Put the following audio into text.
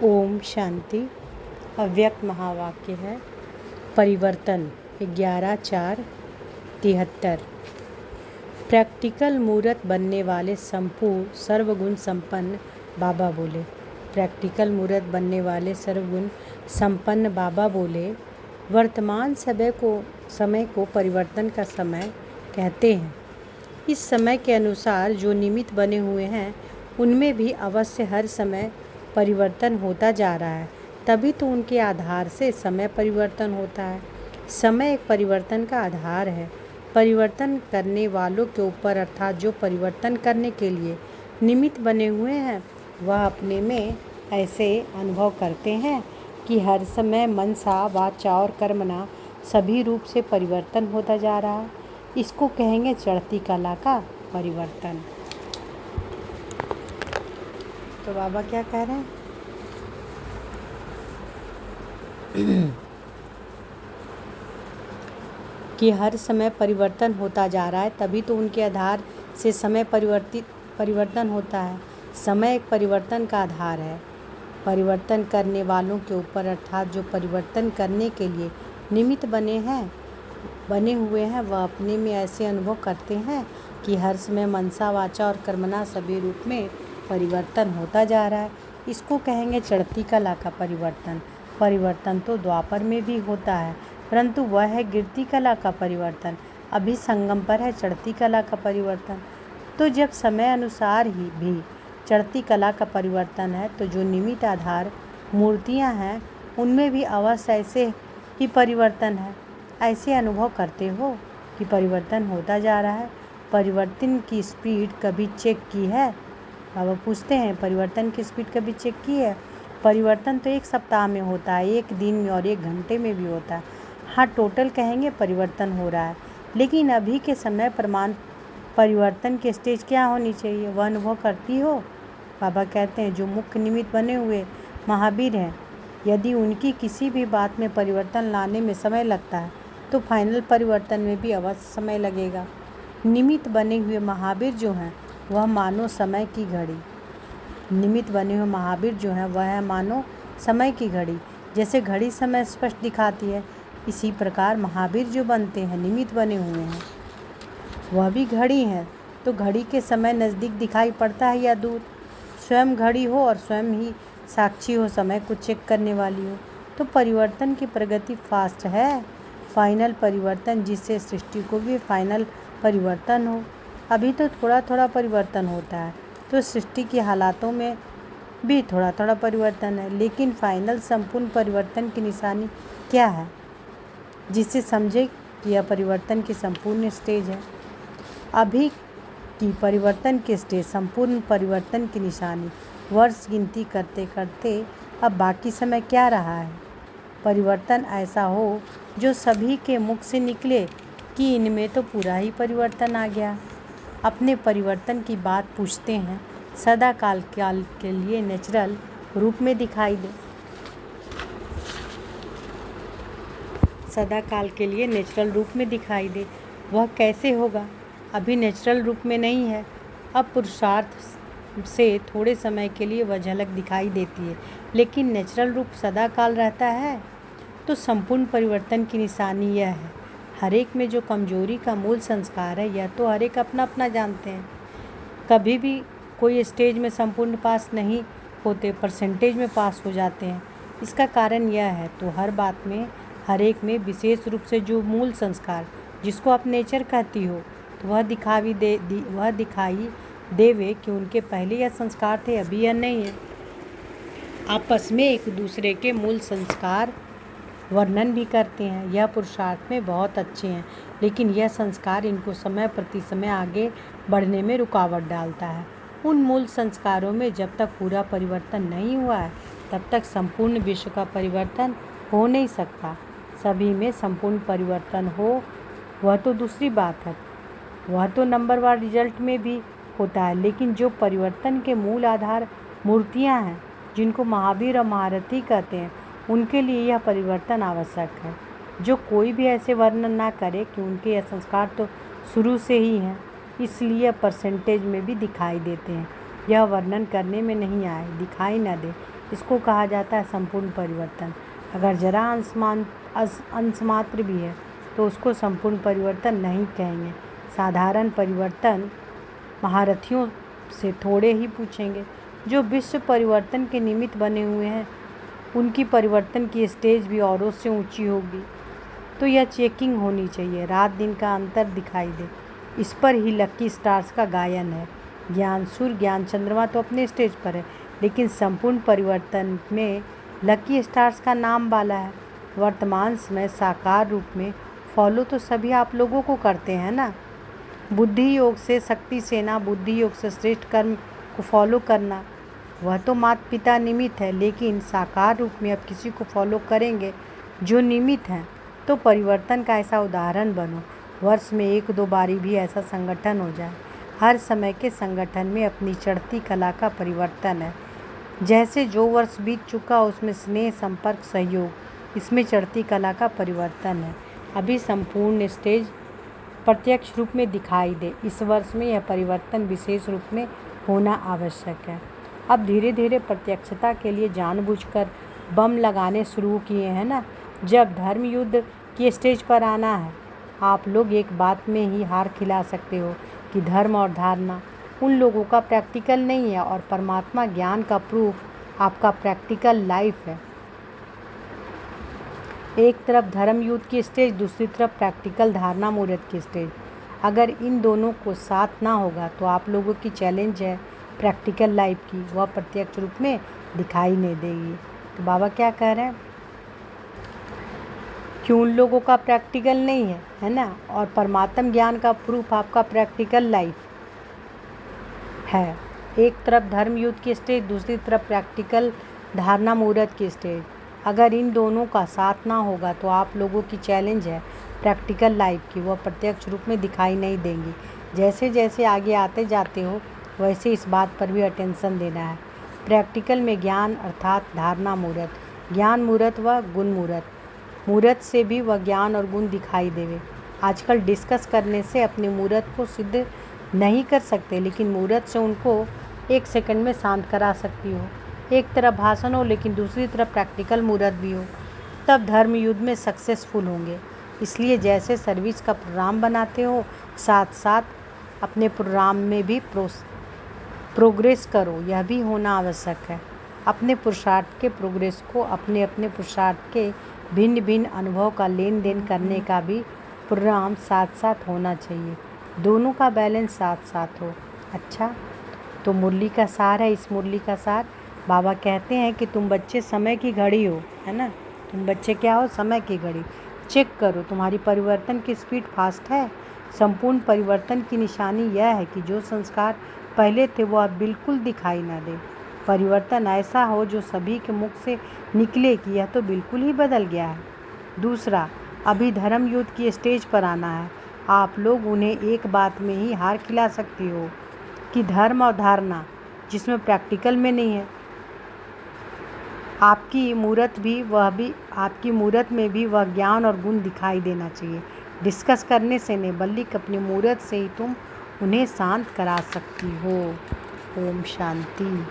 ओम शांति। अव्यक्त महावाक्य है परिवर्तन 11/4/73। प्रैक्टिकल मूर्त बनने वाले संपूर्ण सर्वगुण संपन्न बाबा बोले। प्रैक्टिकल मूर्त बनने वाले सर्वगुण संपन्न बाबा बोले, वर्तमान समय को परिवर्तन का समय कहते हैं। इस समय के अनुसार जो निमित्त बने हुए हैं उनमें भी अवश्य हर समय परिवर्तन होता जा रहा है, तभी तो उनके आधार से समय परिवर्तन होता है। समय एक परिवर्तन का आधार है। परिवर्तन करने वालों के ऊपर अर्थात जो परिवर्तन करने के लिए निमित्त बने हुए हैं वह अपने में ऐसे अनुभव करते हैं कि हर समय मनसा वाचा और कर्मणा सभी रूप से परिवर्तन होता जा रहा है। इसको कहेंगे चढ़ती कला का परिवर्तन। तो बाबा क्या कह रहे हैं? कि हर समय परिवर्तन होता जा रहा है, तभी तो उनके आधार से समय परिवर्तन होता है। समय एक परिवर्तन का आधार है। परिवर्तन करने वालों के ऊपर अर्थात जो परिवर्तन करने के लिए निमित्त बने हुए हैं वह अपने में ऐसे अनुभव करते हैं कि हर समय मनसा वाचा और कर्मणा सभी रूप में परिवर्तन होता जा रहा है। इसको कहेंगे चढ़ती कला का परिवर्तन। परिवर्तन तो द्वापर में भी होता है, परंतु वह है गिरती कला का परिवर्तन। अभी संगम पर है चढ़ती कला का परिवर्तन। तो जब समय अनुसार ही भी चढ़ती कला का परिवर्तन है, तो जो निमित्त आधार मूर्तियां हैं उनमें भी अवश्य ऐसे ही परिवर्तन है। ऐसे अनुभव करते हो कि परिवर्तन होता जा रहा है। परिवर्तन की स्पीड कभी चेक की है? बाबा पूछते हैं, परिवर्तन की स्पीड कभी चेक की है? परिवर्तन तो एक सप्ताह में होता है, एक दिन में और एक घंटे में भी होता है। हाँ, टोटल कहेंगे परिवर्तन हो रहा है, लेकिन अभी के समय प्रमाण परिवर्तन की स्टेज क्या होनी चाहिए वह अनुभव करती हो? बाबा कहते हैं जो मुख्य निमित्त बने हुए महावीर हैं, यदि उनकी किसी भी बात में परिवर्तन लाने में समय लगता है तो फाइनल परिवर्तन में भी अवश्य समय लगेगा। निमित्त बने हुए महावीर जो हैं वह मानो समय की घड़ी। निमित्त बने हुए महावीर जो हैं वह है मानो समय की घड़ी। जैसे घड़ी समय स्पष्ट दिखाती है, इसी प्रकार महावीर जो बनते हैं निमित्त बने हुए हैं वह भी घड़ी हैं। तो घड़ी के समय नज़दीक दिखाई पड़ता है या दूर? स्वयं घड़ी हो और स्वयं ही साक्षी हो, समय को चेक करने वाली हो, तो परिवर्तन की प्रगति फास्ट है। फाइनल परिवर्तन जिससे सृष्टि को भी फाइनल परिवर्तन हो। अभी तो थोड़ा थोड़ा परिवर्तन होता है, तो सृष्टि की हालातों में भी थोड़ा थोड़ा परिवर्तन है, लेकिन फाइनल संपूर्ण परिवर्तन की निशानी क्या है जिससे समझे कि यह परिवर्तन की संपूर्ण स्टेज है। अभी की परिवर्तन की स्टेज संपूर्ण परिवर्तन की निशानी। वर्ष गिनती करते करते अब बाकी समय क्या रहा है? परिवर्तन ऐसा हो जो सभी के मुख से निकले कि इनमें तो पूरा ही परिवर्तन आ गया। अपने परिवर्तन की बात पूछते हैं, सदा काल के लिए नेचुरल रूप में दिखाई दे। सदा काल के लिए नेचुरल रूप में दिखाई दे। वह कैसे होगा? अभी नेचुरल रूप में नहीं है। अब पुरुषार्थ से थोड़े समय के लिए वह झलक दिखाई देती है, लेकिन नेचुरल रूप सदा काल रहता है। तो संपूर्ण परिवर्तन की निशानी यह है। हर एक में जो कमजोरी का मूल संस्कार है यह तो हर एक अपना अपना जानते हैं। कभी भी कोई स्टेज में संपूर्ण पास नहीं होते, परसेंटेज में पास हो जाते हैं। इसका कारण यह है तो हर बात में हर एक में विशेष रूप से जो मूल संस्कार जिसको आप नेचर कहती हो, तो वह दिखाई देवे कि उनके पहले यह संस्कार थे, अभी यह नहीं है। आपस में एक दूसरे के मूल संस्कार वर्णन भी करते हैं। यह पुरुषार्थ में बहुत अच्छे हैं, लेकिन यह संस्कार इनको समय प्रति समय आगे बढ़ने में रुकावट डालता है। उन मूल संस्कारों में जब तक पूरा परिवर्तन नहीं हुआ है तब तक संपूर्ण विश्व का परिवर्तन हो नहीं सकता। सभी में संपूर्ण परिवर्तन हो वह तो दूसरी बात है, वह तो नंबरवार रिजल्ट में भी होता है, लेकिन जो परिवर्तन के मूल आधार मूर्तियां हैं जिनको महावीर और महारथी कहते हैं, उनके लिए यह परिवर्तन आवश्यक है। जो कोई भी ऐसे वर्णन ना करे कि उनके यह संस्कार तो शुरू से ही हैं, इसलिए परसेंटेज में भी दिखाई देते हैं। यह वर्णन करने में नहीं आए, दिखाई न दे, इसको कहा जाता है संपूर्ण परिवर्तन। अगर जरा अंश मात्र भी है तो उसको संपूर्ण परिवर्तन नहीं कहेंगे। साधारण परिवर्तन महारथियों से थोड़े ही पूछेंगे। जो विश्व परिवर्तन के निमित्त बने हुए हैं उनकी परिवर्तन की स्टेज भी औरों से ऊंची होगी। तो यह चेकिंग होनी चाहिए, रात दिन का अंतर दिखाई दे। इस पर ही लकी स्टार्स का गायन है। ज्ञान सूर्य ज्ञान चंद्रमा तो अपने स्टेज पर है, लेकिन संपूर्ण परिवर्तन में लकी स्टार्स का नाम बाला है। वर्तमान समय साकार रूप में फॉलो तो सभी आप लोगों को करते हैं ना। बुद्धि योग से शक्ति सेना, बुद्धि योग से श्रेष्ठ कर्म को फॉलो करना, वह तो माता पिता निमित्त है, लेकिन साकार रूप में अब किसी को फॉलो करेंगे जो निमित्त हैं। तो परिवर्तन का ऐसा उदाहरण बनो। वर्ष में 1-2 बारी भी ऐसा संगठन हो जाए। हर समय के संगठन में अपनी चढ़ती कला का परिवर्तन है। जैसे जो वर्ष बीत चुका उसमें स्नेह संपर्क सहयोग, इसमें चढ़ती कला का परिवर्तन है। अभी संपूर्ण स्टेज प्रत्यक्ष रूप में दिखाई दे। इस वर्ष में यह परिवर्तन विशेष रूप में होना आवश्यक है। अब धीरे धीरे प्रत्यक्षता के लिए जानबूझकर बम लगाने शुरू किए हैं ना। जब धर्म युद्ध की स्टेज पर आना है, आप लोग एक बात में ही हार खिला सकते हो कि धर्म और धारणा उन लोगों का प्रैक्टिकल नहीं है और परमात्मा ज्ञान का प्रूफ आपका प्रैक्टिकल लाइफ है। एक तरफ धर्म युद्ध की स्टेज, दूसरी तरफ प्रैक्टिकल धारणा मुहूर्त की स्टेज। अगर इन दोनों को साथ ना होगा तो आप लोगों की चैलेंज है प्रैक्टिकल लाइफ की, वह प्रत्यक्ष रूप में दिखाई नहीं देगी। तो बाबा क्या कह रहे हैं कि उन लोगों का प्रैक्टिकल नहीं है ना, और परमात्म ज्ञान का प्रूफ आपका प्रैक्टिकल लाइफ है। एक तरफ धर्म युद्ध की स्टेज, दूसरी तरफ प्रैक्टिकल धारणा मुहूर्त की स्टेज। अगर इन दोनों का साथ ना होगा तो आप लोगों की चैलेंज है प्रैक्टिकल लाइफ की, वह प्रत्यक्ष रूप में दिखाई नहीं देंगी। जैसे जैसे आगे आते जाते हो वैसे इस बात पर भी अटेंशन देना है। प्रैक्टिकल में ज्ञान अर्थात धारणा मुहूर्त, ज्ञान मुहूर्त व गुण मुहूर्त, मुहूर्त से भी वह ज्ञान और गुण दिखाई देवे। आजकल डिस्कस करने से अपने मुहूर्त को सिद्ध नहीं कर सकते, लेकिन मुहूर्त से उनको 1 सेकंड में शांत करा सकती हो। एक तरफ भाषण हो लेकिन दूसरी तरफ प्रैक्टिकल मुहूर्त भी हो, तब धर्म युद्ध में सक्सेसफुल होंगे। इसलिए जैसे सर्विस का प्रोग्राम बनाते हो, साथ साथ अपने प्रोग्राम में भी प्रोग्रेस करो, यह भी होना आवश्यक है। अपने पुरुषार्थ के प्रोग्रेस को अपने अपने पुरुषार्थ के भिन्न भिन्न अनुभव का लेन देन करने का भी प्रोग्राम साथ साथ होना चाहिए। दोनों का बैलेंस साथ साथ हो। अच्छा, तो मुरली का सार है। इस मुरली का सार बाबा कहते हैं कि तुम बच्चे समय की घड़ी हो, है ना। तुम बच्चे क्या हो? समय की घड़ी। चेक करो तुम्हारी परिवर्तन की स्पीड फास्ट है। संपूर्ण परिवर्तन की निशानी यह है कि जो संस्कार पहले थे वो अब बिल्कुल दिखाई ना दे। परिवर्तन ऐसा हो जो सभी के मुख से निकले कि यह तो बिल्कुल ही बदल गया है। दूसरा, अभी धर्म युद्ध की स्टेज पर आना है। आप लोग उन्हें एक बात में ही हार खिला सकती हो कि धर्म और धारणा, जिसमें प्रैक्टिकल में नहीं है, आपकी मूर्त में भी वह ज्ञान और गुण दिखाई देना चाहिए। डिस्कस करने से नहीं, बल्कि अपनी मूर्त से ही तुम उन्हें शांत करा सकती हो। ओम शांति।